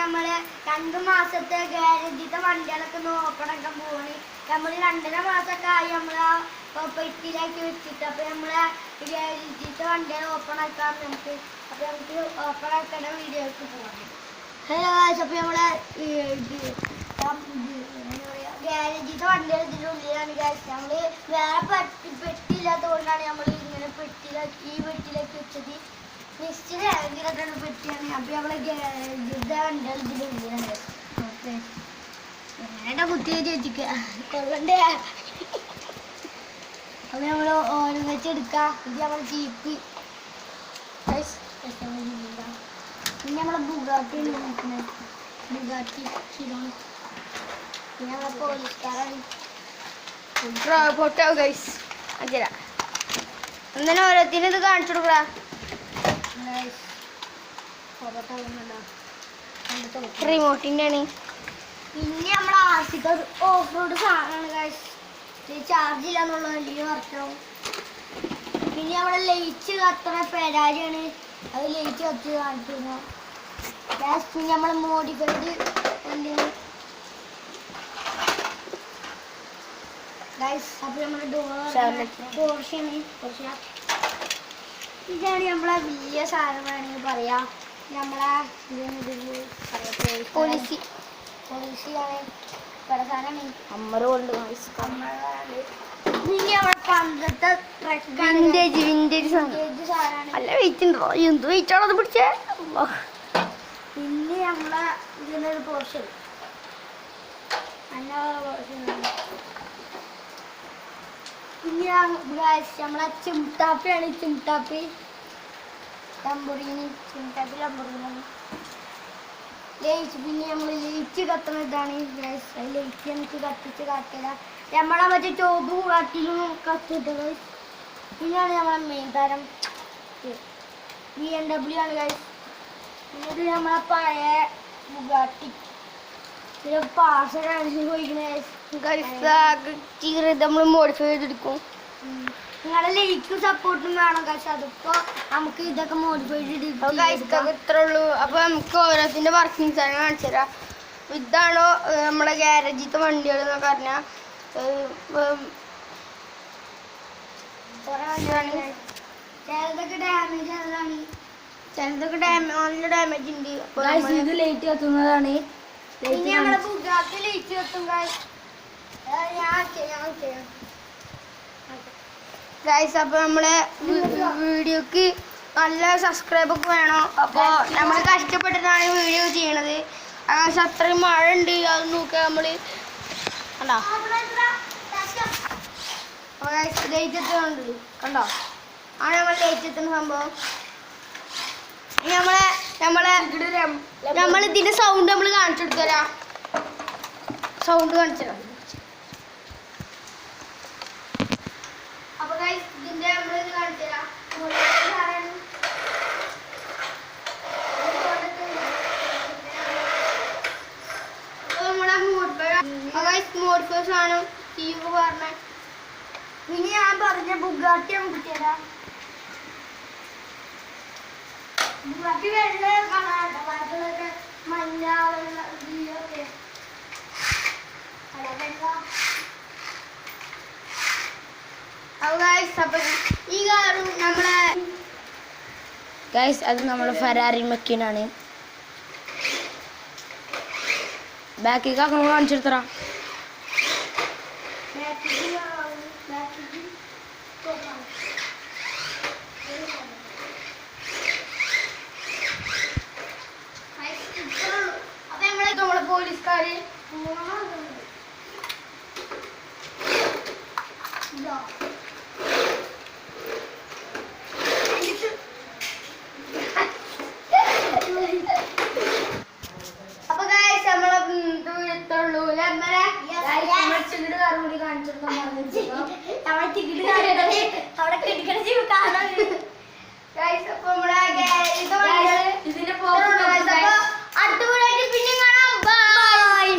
നമ്മള് 2 മാസത്തെ ഗ്യാരണ്ടിത്തെ വണ്ടികളൊക്കെ ഓപ്പണാക്കാൻ പോവാണ്. നമ്മള് 2.5 മാസമൊക്കെ ആയി നമ്മളാ പെട്ടിയിലാക്കി വെച്ചിട്ട്. അപ്പൊ നമ്മളെ ഗ്യാരണ്ടിത്തെ വണ്ടികൾ ഓപ്പണാക്കാം നമുക്ക്. അപ്പൊ നമുക്ക് ഓപ്പണാക്കുന്ന വീഡിയോക്ക് പോവാം. ഹലോ ഗായ്സ്, അപ്പൊ നമ്മളെ ഗ്യാരണ്ടിത്തെ വണ്ടികൾ ഇതിൻ്റെ ഉള്ളിലാണ് ഗായ്സ്. നമ്മള് വേറെ പെട്ടിയില്ലാത്തതുകൊണ്ടാണ് നമ്മൾ ഇങ്ങനെ ഈ പെട്ടിയിലാക്കി വെച്ചത്. നിശ്ചിത ഗ്യാരണ്ടിയിലൊക്കെയാണ് പെട്ടിയാണ്. അപ്പൊ നമ്മളെ ഗ്യാരണ്ടിത്തെ വണ്ടികൾ ഇതിൻ്റെ ഉള്ളിലാണ്. ഓക്കെ, എന്നെ കുത്തിയെ ചോദിക്കുക കൊള്ളണ്ടേ. അപ്പൊ നമ്മള് ഓരോ വെച്ചെടുക്കാം. ഇത് നമ്മളെ ജീപ്പ്, പിന്നെ നമ്മളെ ബുഗാട്ടി നോക്കുന്നത്. ബുഗാട്ടി ചിരോൺ. പിന്നെ നമ്മളെ പോലീസുകാരാണ്. ഫോട്ടോ ഗൈസ് അഞ്ചര എന്നാലും ഓരോത്തിന് ഇത് കാണിച്ചു കൊടുക്കടാ. റിമോട്ടിൻ്റെ ആണ്. പിന്നെ നമ്മളെ ആദ്യത്തെ ഓഫ് റോഡ് സാധനമാണ് ഗൈസ്. ചാർജ് ഇല്ലാന്നുള്ള വണ്ടിയിൽ വർക്കാവും. പിന്നെ നമ്മളെ ലൈറ്റ് കത്തണ പെരാരിയാണ്. അത് ലൈറ്റ് കത്തി കാണിച്ചിരുന്നു. പിന്നെ നമ്മളെ മോഡിഫൈഡ് വണ്ടിയാണ് ഗൈസ്. അപ്പൊ നമ്മുടെ പോർഷയാണ്. ഇതാണ് നമ്മളെ വലിയ സാധനം വേണമെങ്കിൽ പറയാം. നമ്മളെ പോളിസിയാണ് സാധനമാണ്. അമ്മറുണ്ട്. പിന്നെ നമ്മളെ പണ്ടത്തെ വിന്റേജ് സാധനമാണ്. നല്ല വെയിറ്റ് ഉണ്ടോ? എന്ത് വെയിറ്റ് ആണോ അത് പിടിച്ചേ? പിന്നെ നമ്മളെ ഇതിനൊരു പോർഷൻ പിന്നെ നമ്മളെ ചിംടാപ്പിയാണ്. ചിംടാപ്പി ലംബോർഗിനി. ചിംടാപ്പി ലംബോർഗിനി ലൈറ്റ്. പിന്നെ നമ്മൾ ലൈറ്റ് കത്തുന്ന ഇതാണ് ഗൈസ്. ലൈറ്റ് നമുക്ക് കത്തിച്ച് കാട്ടില്ല. നമ്മളെ മറ്റേ ചോപ്പും കാട്ടിലും കത്തിട്ടത്. പിന്നെയാണ് നമ്മളെ മെയിൻ താരം BMW ആണ് ഗൈസ്. ഇത് നമ്മളെ പഴയ ബുഗാട്ടി. നമ്മൾ മോഡിഫൈ ചെയ്തെടുക്കും. നിങ്ങളെ ലൈക്കും സപ്പോർട്ടും വേണം ഗൈസ്. അതിപ്പോ നമുക്ക് ഇതൊക്കെ മോഡിഫൈ ഇത്രേ ഉള്ളൂ. അപ്പൊ നമുക്ക് ഓരോത്തിന്റെ വർക്കിംഗ് സാധനം കാണിച്ചു തരാം. ഇതാണോ നമ്മളെ ഗ്യാരേജിത്തെ വണ്ടികൾ എന്നൊക്കെ പറഞ്ഞാൽ ചിലതൊക്കെ ഡാമേജ് ആയതാണ്. ചിലതൊക്കെ നല്ല ഡാമേജ് ഉണ്ട്. ഇത് ലൈറ്റ് കത്തുന്നതാണ്. പിന്നെ നമ്മളെ ബുഗാട്ടി ലൈറ്റ് കത്തും ഗൈസ്. ഗൈസ്, അപ്പൊ നമ്മളെ വീഡിയോക്ക് നല്ല സബ്സ്ക്രൈബ് ഒക്കെ വേണം. അപ്പോൾ നമ്മൾ കഷ്ടപ്പെട്ടിട്ടാണ് വീഡിയോ ചെയ്യണത്. അത്രയും മഴ ഉണ്ട്. അത് നോക്കുക നമ്മള് കണ്ടോ. ലൈറ്റ് എത്തുന്നുണ്ട് കണ്ടോ. ആണ് നമ്മൾ ലൈറ്റ് എത്തുന്ന സംഭവം. നമ്മളിതിന്റെ സൗണ്ട് നമ്മൾ കാണിച്ചു കൊടുത്തരാ. സൗണ്ട് കാണിച്ചരാ. അപ്പൊ ഗൈസ് ഇതിന്റെ നമ്മളിത് കാണിച്ചരാ. മോഡിഫൈ സാധനം ടീവ് പറഞ്ഞ. പിന്നെ ഞാൻ പറഞ്ഞ ബുഗാട്ടി നമുക്ക് തരാം. ബുഗാട്ടി വെള്ള കളറൊക്കെ മഞ്ഞ ഒക്കെ ഈ കാറും നമ്മളെ ഗൈസ് അത് നമ്മളെ ഫെരാറി മെക്കിനാണ്. ബാക്കിൽ നമ്മൾ കാണിച്ചെടുത്തറ. അപ്പൊ നമ്മളെ പോലീസുകാര് അപ്പൊ ഗൈസ് നമ്മളെ ഇത്രയുള്ളൂ. ടിക്കറ്റ് കാർ കൂടി കാണിച്ചെടുക്കാൻ പറഞ്ഞു. നമ്മളെ ടിക്കറ്റ് അവിടെ കിടക്കണ കാണാൻ. അപ്പൊ നമ്മളെ ഇതിന്റെ